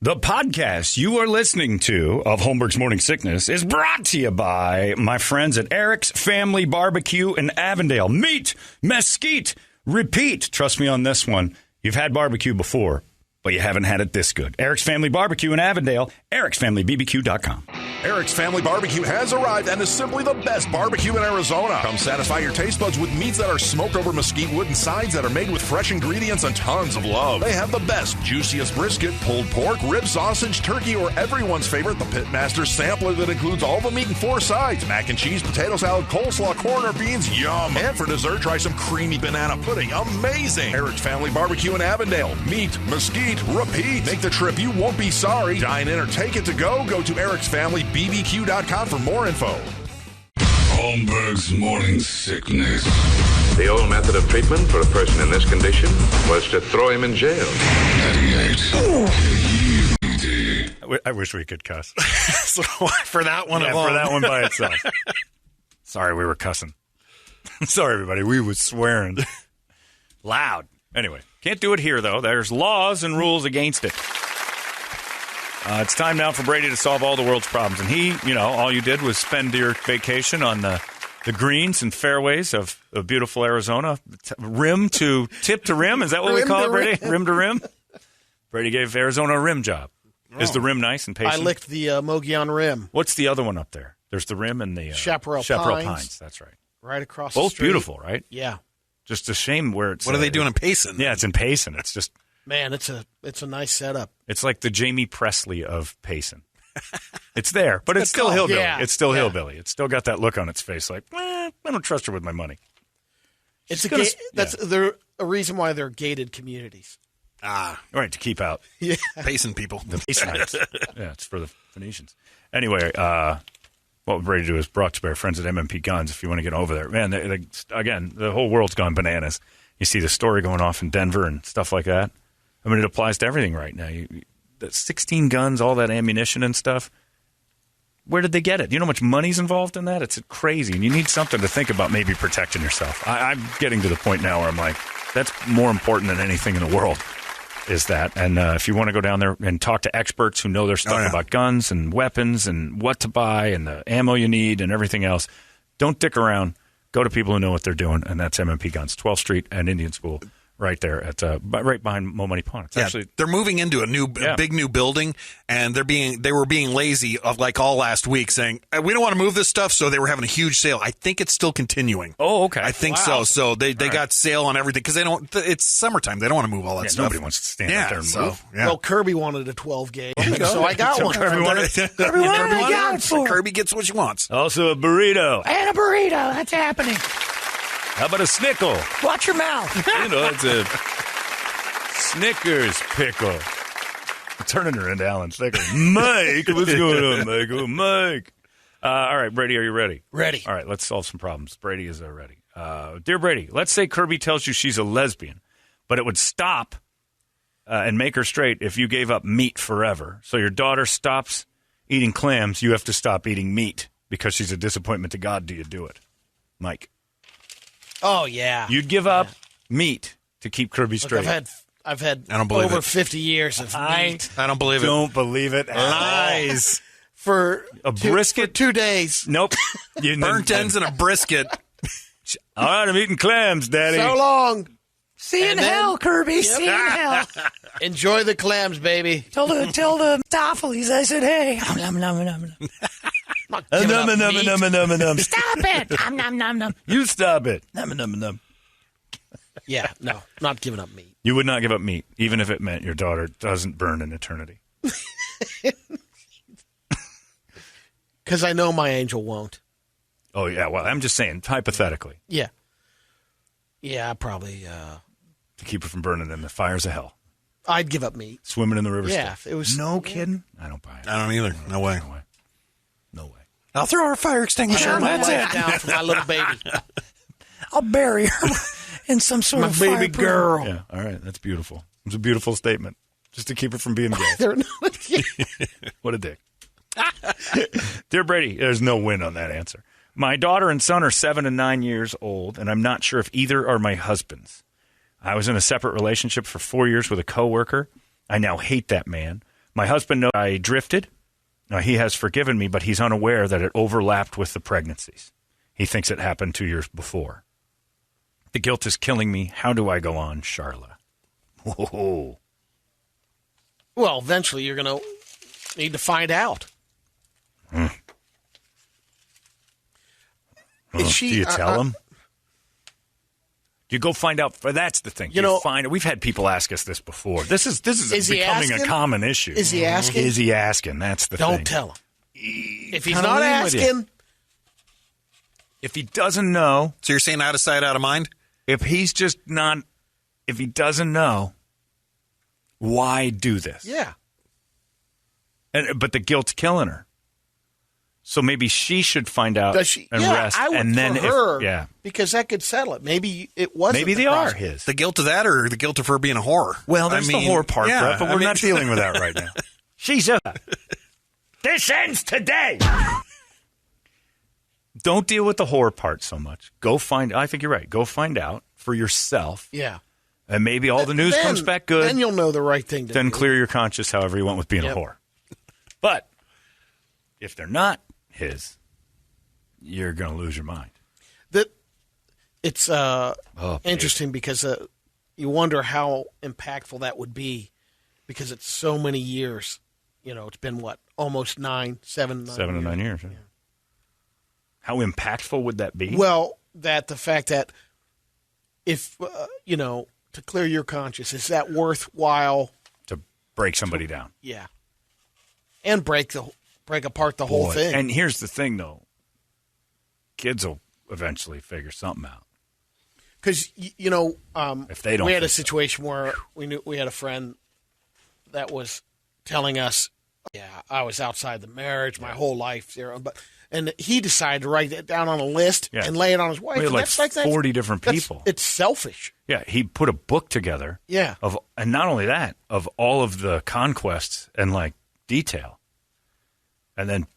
The podcast you are listening to of Holmberg's Morning Sickness is brought to you by my friends at Eric's Family Barbecue in Avondale. Meat, mesquite, repeat. Trust me on this one. You've had barbecue before, but you haven't had it this good. Eric's Family Barbecue in Avondale, ericsfamilybbq.com. Eric's Family Barbecue has arrived and is simply the best barbecue in Arizona. Come satisfy your taste buds with meats that are smoked over mesquite wood and sides that are made with fresh ingredients and tons of love. They have the best, juiciest brisket, pulled pork, rib sausage, turkey, or everyone's favorite, the Pitmaster sampler that includes all the meat and 4 sides. Mac and cheese, potato salad, coleslaw, corn, or beans. Yum! And for dessert, try some creamy banana pudding. Amazing! Eric's Family Barbecue in Avondale. Meat, mesquite, repeat. Make the trip. You won't be sorry. Dine in or take it to go. Go to ericsfamilybbq.com for more info. Holmberg's Morning Sickness. The old method of treatment for a person in this condition was to throw him in jail. 98. I wish we could cuss. So for that one alone. For that one by itself. Sorry, we were cussing. Sorry, everybody. We was swearing. Loud. Anyway, can't do it here, though. There's laws and rules against it. It's time now for Brady to solve all the world's problems. And he, all you did was spend your vacation on the greens and fairways of beautiful Arizona. Rim to tip to rim. Is that what we call it, Brady? Rim to rim? Brady gave Arizona a rim job. Oh. Is the rim nice and patient? I licked the Mogollon Rim. What's the other one up there? There's the rim and the Chaparral Pines. That's right. Right across the street. Both beautiful, right? Yeah. Just a shame where it's... What are they doing in Payson? Yeah, it's in Payson. It's just... Man, it's a nice setup. It's like the Jamie Presley of Payson. It's there, but it's still hillbilly. Yeah. It's still hillbilly. It's still got that look on its face like, I don't trust her with my money. That's a reason why they're gated communities. Right, to keep out Payson people. The Paysonites. Yeah, it's for the Phoenicians. Anyway, what we're ready to do is brought to you by our friends at MMP Guns if you want to get over there. Man, again, the whole world's gone bananas. You see the story going off in Denver and stuff like that. I mean, it applies to everything right now. The 16 guns, all that ammunition and stuff. Where did they get it? You know how much money's involved in that? It's crazy. And you need something to think about maybe protecting yourself. I'm getting to the point now where I'm like, that's more important than anything in the world is that. And if you want to go down there and talk to experts who know their stuff about guns and weapons and what to buy and the ammo you need and everything else, don't dick around. Go to people who know what they're doing, and that's MMP Guns, 12th Street and Indian School. Right there at right behind Mo Money Pond. It's actually they're moving into a big new building, and they were being lazy of like all last week, saying we don't want to move this stuff. So they were having a huge sale. I think it's still continuing. Oh, okay. I think so. So they got sale on everything because they don't. It's summertime. They don't want to move all that stuff. Nobody wants to stand out there and move. Yeah. Well, Kirby wanted a 12 gauge, so I got one. Kirby gets what she wants. Also a burrito and a burrito. That's happening. How about a snickle? Watch your mouth. It's a Snickers pickle. I'm turning her into Alan Snickers. Mike, what's going on, Michael? Mike. All right, Brady, are you ready? Ready. All right, let's solve some problems. Brady is ready. Dear Brady, let's say Kirby tells you she's a lesbian, but it would stop and make her straight if you gave up meat forever. So your daughter stops eating clams, you have to stop eating meat because she's a disappointment to God. Do you do it? Mike. Oh, yeah. You'd give up meat to keep Kirby straight. I've had I don't believe over it. 50 years of meat. I don't believe it. Don't believe it. Lies. For a brisket? For 2 days. Nope. Burnt ends and a brisket. All right, I'm eating clams, Daddy. So long. See you in hell, Kirby. See you in hell. Enjoy the clams, baby. Tell the Toffolies I said, hey. Nom, nom, nom, nom. Stop it. Nom, nom, nom. You stop it. Nom. Yeah, no, not giving up meat. You would not give up meat, even if it meant your daughter doesn't burn in eternity. Because I know my angel won't. Oh, yeah. Well, I'm just saying, hypothetically. Yeah. Yeah, probably. To keep her from burning in the fires of hell. I'd give up meat. Swimming in the river. Yeah, still. it was. No kidding? I don't buy it. I don't either. No way. No way. I'll throw her a fire extinguisher. That's it. Down for my little baby. I'll bury her in some sort of baby fireproof. girl. Yeah. All right. That's beautiful. It's a beautiful statement. Just to keep her from being gay. What a dick. Dear Brady, there's no win on that answer. My daughter and son are 7 and 9 years old, and I'm not sure if either are my husbands. I was in a separate relationship for 4 years with a coworker. I now hate that man, My husband knows I drifted. He has forgiven me, but he's unaware that it overlapped with the pregnancies. He thinks it happened 2 years before. The guilt is killing me. How do I go on, Charla? Whoa. Well, eventually you're going to need to find out. Is she, do you tell him? You go find out. That's the thing. We've had people ask us this before. This is becoming a common issue. Is he asking? Is he asking? That's the thing. Don't tell him. If he's not asking, if he doesn't know, So you're saying out of sight, out of mind? if he doesn't know, why do this? yeah. But the guilt's killing her. So maybe she should find out Does she? and Yeah, rest. I would and then for her, because that could settle it. Maybe it wasn't. maybe they are his. The guilt of that or the guilt of her being a whore? Well, there's the whore part, Brett, but we're not dealing with that right now. She's a... This ends today! Don't deal with the whore part so much. I think you're right. Go find out for yourself. Yeah. And maybe all the news comes back good. Then you'll know the right thing to do. Then clear your conscience however you want with being a whore. But if they're not his, you're going to lose your mind. It's interesting because you wonder how impactful that would be because it's so many years. It's been almost 9 to 9 years. Yeah. How impactful would that be? Well, the fact that if, to clear your conscience, is that worthwhile? To break somebody down. Yeah. And break apart the whole thing. And here's the thing, though. Kids will eventually figure something out. Because, if they don't, we had a situation where we had a friend that was telling us, I was outside the marriage my whole life, and he decided to write it down on a list and lay it on his wife. We had 40 different people. It's selfish. Yeah, he put a book together. Yeah, and not only that, of all of the conquests and detail, and then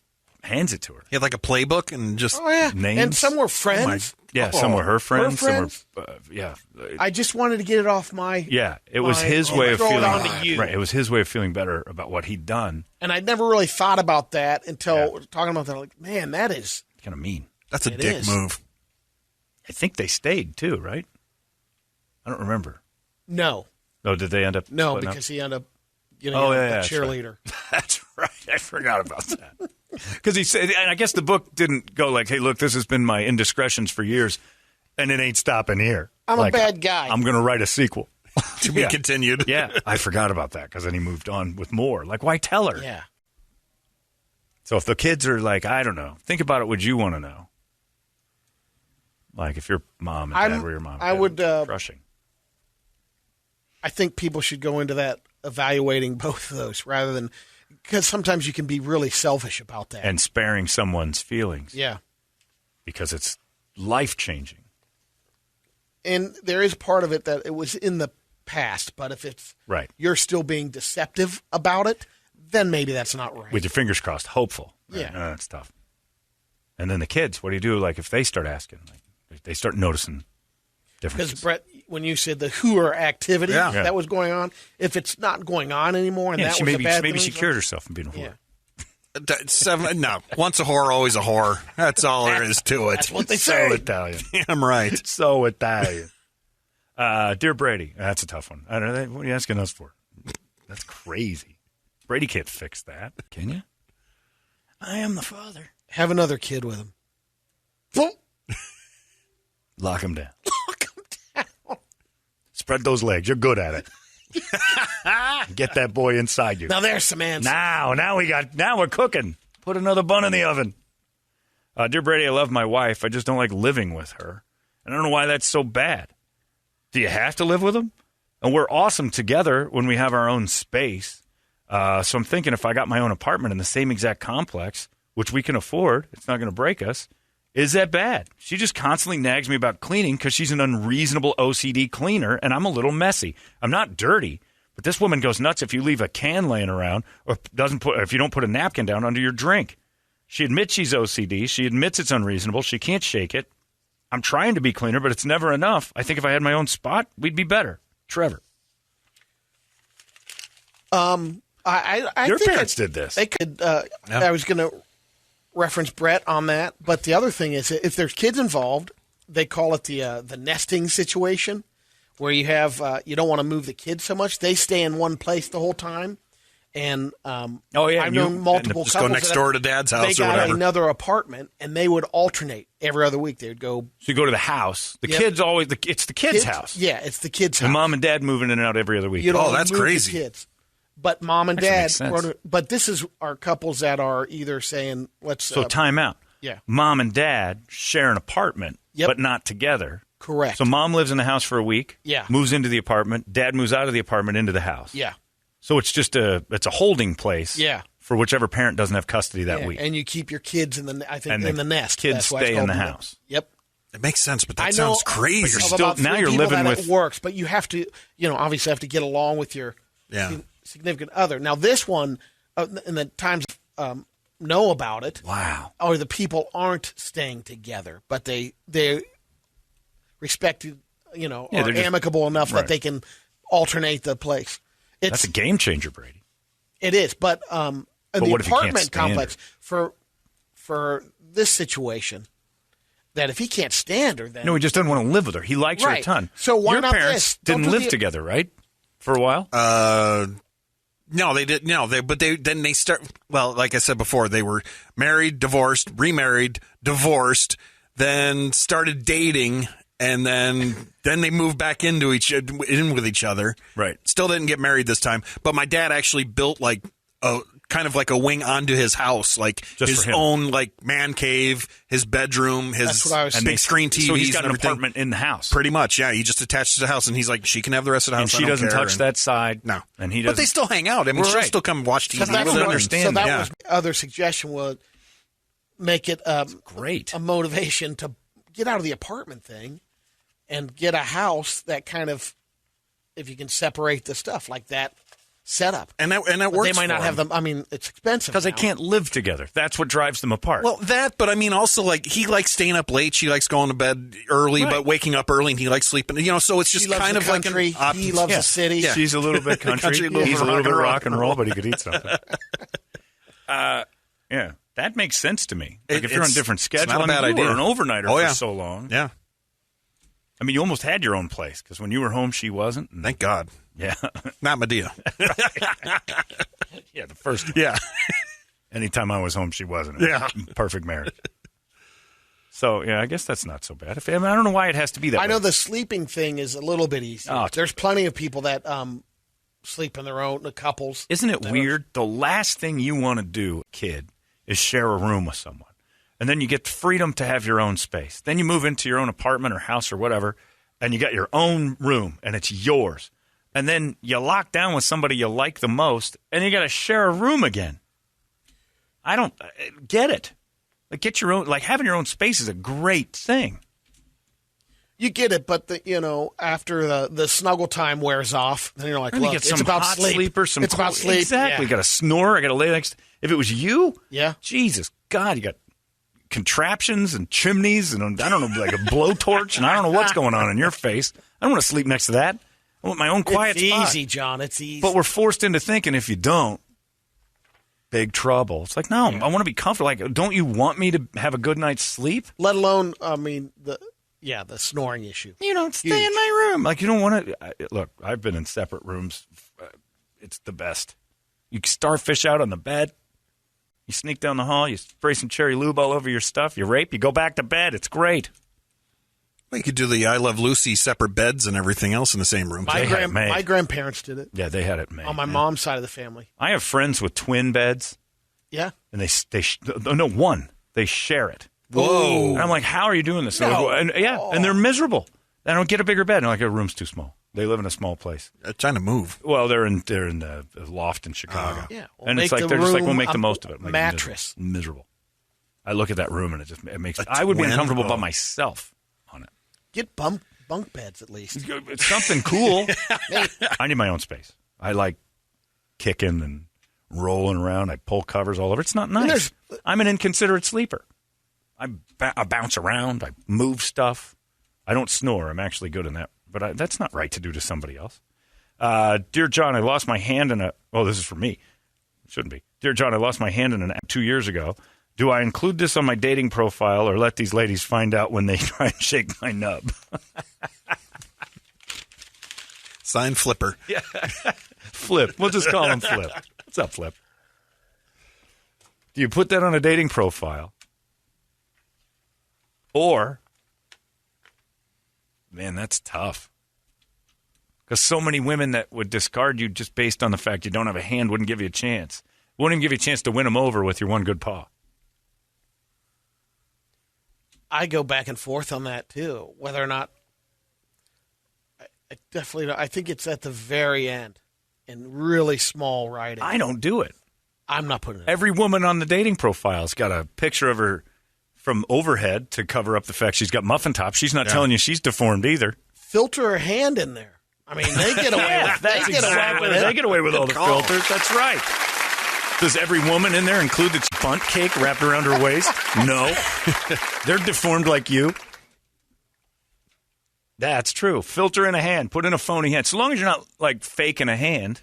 hands it to her. He had a playbook and just names. And some were friends. Some were her friends. Some were, I just wanted to get it off my. Yeah, it was his way of feeling. Right, it was his way of feeling better about what he'd done. And I'd never really thought about that until talking about that. Man, that is kind of mean. That's a dick move. I think they stayed too, right? I don't remember. No. Oh, did they end up? No, because he ended up getting a cheerleader. That's right. I forgot about that. Because he said, and I guess the book didn't go hey, look, this has been my indiscretions for years, and it ain't stopping here. I'm a bad guy. I'm going to write a sequel. To be continued. Yeah, I forgot about that because then he moved on with more. Why tell her? Yeah. So if the kids are I don't know, think about it. Would you want to know? If your mom and dad were your mom, I would crushing. I think people should go into that evaluating both of those rather than. Because sometimes you can be really selfish about that. And sparing someone's feelings. Yeah. Because it's life-changing. And there is part of it that it was in the past, but if it's you're still being deceptive about it, then maybe that's not right. With your fingers crossed, hopeful. Right? Yeah. That's tough. And then the kids, what do you do if they start asking? They start noticing differences. Because, Brett, when you said the hooer activity that was going on, if it's not going on anymore and that was a bad thing. Maybe she cured herself from being a whore. Yeah. No. Once a whore, always a whore. That's all there is to it. That's what they say. So Italian. Damn right. So Italian. Dear Brady. That's a tough one. I don't know. What are you asking us for? That's crazy. Brady can't fix that. Can you? I am the father. Have another kid with him. Lock him down. Spread those legs. You're good at it. Get that boy inside you. Now there's some answers. Now we're cooking. Put another bun in the oven. Dear Brady, I love my wife. I just don't like living with her. I don't know why that's so bad. Do you have to live with them? And we're awesome together when we have our own space. So I'm thinking if I got my own apartment in the same exact complex, which we can afford, it's not going to break us. Is that bad? She just constantly nags me about cleaning because she's an unreasonable OCD cleaner, and I'm a little messy. I'm not dirty, but this woman goes nuts if you leave a can laying around or if you don't put a napkin down under your drink. She admits she's OCD. She admits it's unreasonable. She can't shake it. I'm trying to be cleaner, but it's never enough. I think if I had my own spot, we'd be better. Trevor. I I Your think parents did this. They could. I was going to reference Brett on that, but the other thing is, if there's kids involved, they call it the nesting situation, where you have you don't want to move the kids so much. They stay in one place the whole time. And I've known multiple just couples go next door to Dad's house they or got whatever. Another apartment, and they would alternate every other week. They would go. So you go to the house. The Yep. kids always. It's the kids' house. Yeah, it's the kids' And house. mom and dad moving in and out every other week. You don't that's move the crazy. kids. But mom and Actually dad. makes sense. But this is our couples that are either saying, "Let's." So time out. Yeah. Mom and dad share an apartment, Yep. but not together. Correct. So mom lives in the house for a week. Yeah. Moves into the apartment. Dad moves out of the apartment into the house. Yeah. So it's just a holding place. Yeah. For whichever parent doesn't have custody that Yeah, week. and you keep your kids in the. I think And in the the nest. kids That's why it's stay in called the nest. house. Yep. It makes sense, but that I know sounds crazy. But you're of still- about now three you're people living that with- it works, but you have to, obviously have to get along with your significant other. Now this one, in the times know about it. Wow. Or the people aren't staying together, but they respect, Yeah, are they're just- amicable enough right. that they can alternate the place. That's a game changer, Brady. It is, but in the what if you can't apartment stand complex for this situation, that if he can't stand her, then No, he just doesn't want to live with her. He likes her a Right. ton. So why Your not parents this? Don't didn't do live the- together, right? For a while? No, they did. No, then they start. Well, like I said before, they were married, divorced, remarried, divorced, then started dating, and then they moved back in with each other. Right. Still didn't get married this time, but my dad actually built like a kind of like a wing onto his house, like Just his for him. own like man cave, his bedroom, his That's what I was big thinking. screen TVs. So he's got and an everything. apartment in the house. Pretty much, yeah. He just attached to the house, and he's like, she can have the rest of the house. And I she don't doesn't care. touch And- that side. No, And he But doesn't. they still hang out. I mean, We're she'll right. still come watch TV. So that with was them. understand So that Yeah. was my other suggestion was make it Great. a motivation to get out of the apartment thing and get a house that kind of, if you can separate the stuff like that setup. And that But works. they might not for have him. them. I mean, it's expensive Because they now. can't live together. That's what drives them apart. Well, but I mean, also like he likes staying up late. She likes going to bed early, Right. but waking up early, and he likes sleeping. So it's She just loves kind the of country. like an He loves the city. Yeah. She's a little bit country. Country, a little He's a bit little bit rock and rock and roll, but he could eat something. Yeah, that makes sense to me. Like if you're on a different schedule, not a bad you were idea. an overnighter Oh, yeah. for so long. Yeah, I mean, you almost had your own place because when you were home, she wasn't. And- thank God. yeah, Not Medea. yeah. The first one. Yeah, Anytime I was home, she wasn't. It was a perfect marriage. So yeah, I guess that's not so bad. I don't know why it has to be that. I know way. the sleeping thing is a little bit easier. Oh, it's- There's plenty of people that sleep in their own, the couples. Isn't it that are- weird? The last thing you want to do, kid, is share a room with someone. And then you get the freedom to have your own space. Then you move into your own apartment or house or whatever, and you got your own room, and it's yours. And then you lock down with somebody you like the most, and you got to share a room again. I don't get it. Like, get your own. Like, having your own space is a great thing. You get it, but after the snuggle time wears off, then you're like, And you look, get it's some about hot sleep. sleeper, some it's about cool- sleep. Exactly. Yeah. Got to snore. I got to lay next. If it was you, Yeah. Jesus God, you got contraptions and chimneys and I don't know, like a blowtorch, and I don't know what's going on in your face. I don't want to sleep next to that. I want my own quiet It's spot. easy, John. It's easy. But we're forced into thinking if you don't, big trouble. It's like, no, I want to be comfortable. Like, don't you want me to have a good night's sleep? let alone, I mean, the snoring issue. You don't stay in my room. Like, you don't want to. Look, I've been in separate rooms. It's the best. You starfish out on the bed. You sneak down the hall. You spray some cherry lube all over your stuff. You rape. You go back to bed. It's great. well, you could do the I Love Lucy separate beds and everything else in the same room. My, They had it made. my grandparents did it Yeah, they had it made. on my mom's side of the family. I have friends with twin beds, Yeah. and one. They share it. Whoa! And I'm like, how are you doing this? No. And they're miserable. They don't get a bigger bed. And I'm like, a room's too small. They live in a small place. Trying to move. Well, they're in the loft in Chicago. Yeah, we'll and it's make like the they're just like, room we'll make the a most of it. Like, mattress. miserable. I look at that room and it makes. A I would be twin? uncomfortable by Oh. myself on it. Get bunk beds at least. It's something cool. I need my own space. I like kicking and rolling around. I pull covers all over. It's not nice. I'm an inconsiderate sleeper. I bounce around. I move stuff. I don't snore. I'm actually good in that. But that's not right to do to somebody else. Dear John, I lost my hand in a... Oh, this is for me. shouldn't be. Dear John, I lost my hand in an act 2 years ago. Do I include this on my dating profile or let these ladies find out when they try and shake my nub? Sign Flipper. Yeah. Flip. We'll just call him Flip. What's up, Flip? Do you put that on a dating profile? Or, man, that's tough. Because so many women that would discard you just based on the fact you don't have a hand wouldn't give you a chance. Wouldn't even give you a chance to win them over with your one good paw. I go back and forth on that, too. Whether or not, I definitely don't. I think it's at the very end in really small writing. I don't do it. I'm not putting it. Every woman on the dating profile's got a picture of her from overhead to cover up the fact she's got muffin top. She's not telling you she's deformed either. Filter her hand in there. I mean, they get away with it. They get away with all the filters. That's right. Does every woman in there include its bunt cake wrapped around her waist? No. They're deformed like you. That's true. Filter in a hand. Put in a phony hand. So long as you're not, like, faking a hand.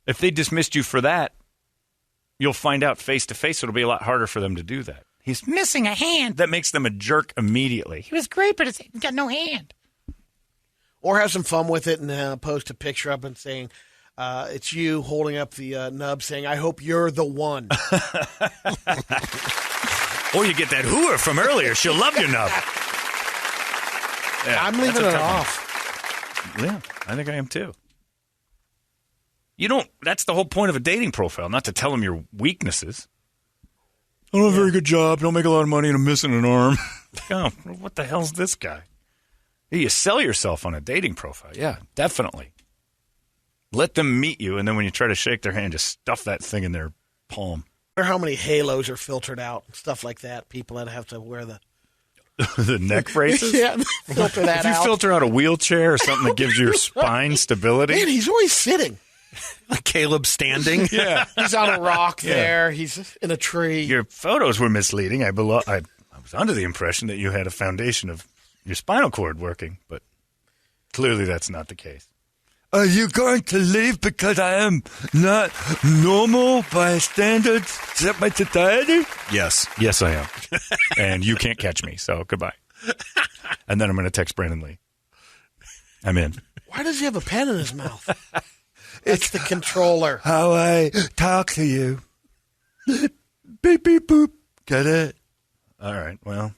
If they dismissed you for that, you'll find out face-to-face it'll be a lot harder for them to do that. He's missing a hand. That makes them a jerk immediately. He was great, but he's got no hand. Or have some fun with it and post a picture up and saying, it's you holding up the nub saying, I hope you're the one. Or you get that hooer from earlier. She'll love your nub. Yeah, I'm leaving it off. Yeah, I think I am too. You don't. That's the whole point of a dating profile, not to tell them your weaknesses. I don't have a very good job, don't make a lot of money, and I'm missing an arm. Oh, what the hell's this guy? You sell yourself on a dating profile. Yeah, definitely. Let them meet you, and then when you try to shake their hand, just stuff that thing in their palm. I wonder how many halos are filtered out, stuff like that. People that have to wear the the neck braces? Yeah, filter that if you out. filter out a wheelchair or something that gives your spine stability. Man, he's always sitting. Like Caleb standing. Yeah. He's on a rock there. He's in a tree. Your photos were misleading. I was under the impression that you had a foundation of your spinal cord working, but clearly that's not the case. Are you going to leave because I am not normal by standards set by society? Yes. Yes, I am. And you can't catch me, so goodbye. And then I'm going to text Brandon Lee. I'm in. Why does he have a pen in his mouth? It's the controller. How I talk to you. Beep, beep, boop. Get it? All right, well.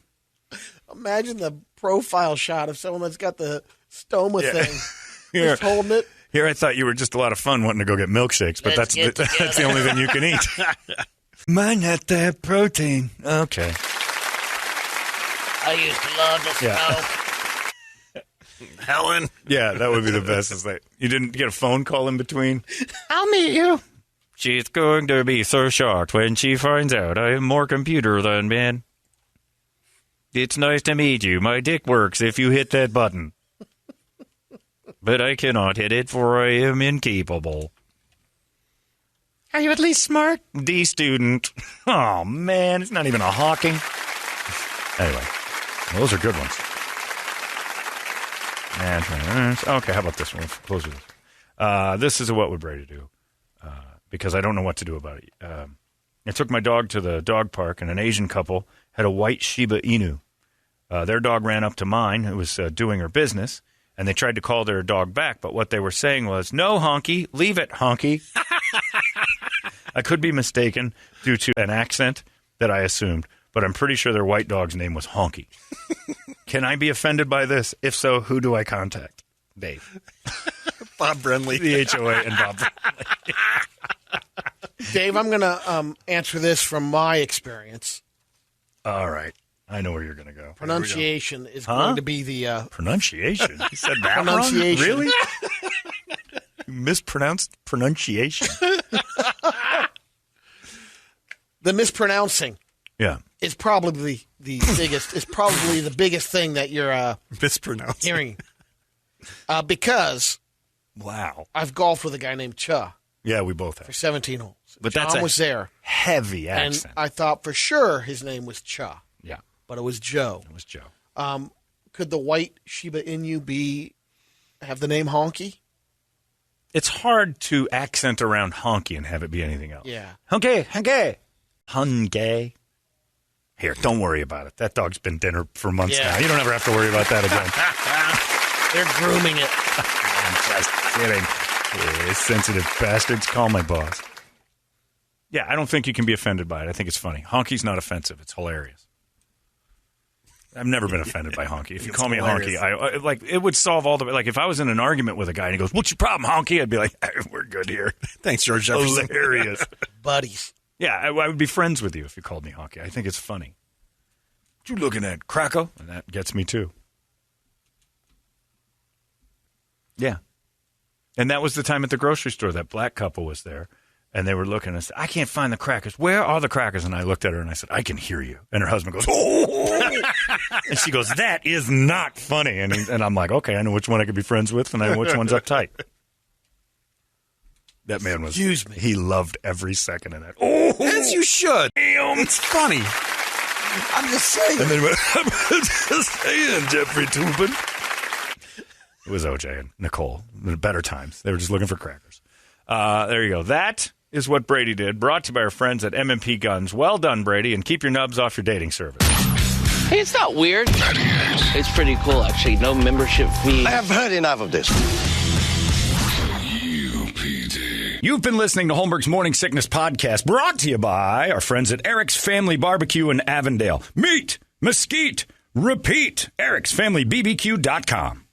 Imagine the profile shot of someone that's got the stoma thing. Here, just holding it. Here, I thought you were just a lot of fun wanting to go get milkshakes, but that's the only thing you can eat. Mine has to have protein. Okay. I used to love to smoke. Helen. Yeah, that would be the best. Is that you didn't get a phone call in between? I'll meet you. She's going to be so shocked when she finds out I am more computer than man. It's nice to meet you. My dick works if you hit that button. But I cannot hit it, for I am incapable. Are you at least smart? D student. Oh, man, it's not even a Hawking. Anyway, those are good ones. Okay, how about this one? We'll close with this. This is what we're ready to do, because I don't know what to do about it. I took my dog to the dog park, and an Asian couple had a white Shiba Inu. Their dog ran up to mine, who was doing her business, and they tried to call their dog back, but what they were saying was, "No, Honky, leave it, Honky." I could be mistaken due to an accent that I assumed, but I'm pretty sure their white dog's name was Honky. Can I be offended by this? If so, who do I contact? Dave. Bob Brenly. The HOA and Bob Brenly. Dave, I'm going to answer this from my experience. All right. I know where you're going to go. Pronunciation is going to be the... Pronunciation? You said that pronunciation. wrong? Really? You mispronounced pronunciation. The mispronouncing. Yeah. Is probably the biggest. Is probably the biggest thing that you're mispronouncing. Hearing. Because wow, I've golfed with a guy named Cha. Yeah, we both have for 17 holes. But John was there. Heavy accent. And I thought for sure his name was Cha. Yeah, but it was Joe. It was Joe. Could the white Shiba Inu have the name Honky? it's hard to accent around honky and have it be anything else. Yeah. Hunky. Here, don't worry about it. That dog's been dinner for months now. You don't ever have to worry about that again. They're grooming it. I'm just kidding. Yeah, sensitive bastards. Call my boss. Yeah, I don't think you can be offended by it. I think it's funny. Honky's not offensive. It's hilarious. I've never been offended by honky. If you call me honky, I like it would solve all the like. If I was in an argument with a guy and he goes, "What's your problem, honky?" I'd be like, "We're good here." Thanks, George Jefferson. Hilarious, buddies. Yeah, I would be friends with you if you called me honky. I think it's funny. What you looking at, Krakow? And that gets me too. Yeah, and that was the time at the grocery store that black couple was there. And they were looking and said, I can't find the crackers. Where are the crackers? And I looked at her and I said, I can hear you. And her husband goes, oh. And she goes, that is not funny. And I'm like, okay, I know which one I could be friends with and I know which one's uptight. That man was, excuse me. He loved every second of that. Oh, as you should. Damn. It's funny. I'm just saying. And then I'm just saying, Jeffrey Toobin. It was OJ and Nicole. Better times. They were just looking for crackers. There you go. That is what Brady did. Brought to you by our friends at M&P Guns. Well done, Brady, and keep your nubs off your dating service. Hey, it's not weird. It's pretty cool, actually. No membership fee. I have heard enough of this. WWBD. You've been listening to Holmberg's Morning Sickness Podcast, brought to you by our friends at Eric's Family Barbecue in Avondale. Meet, mesquite, repeat. Eric'sFamilyBBQ.com.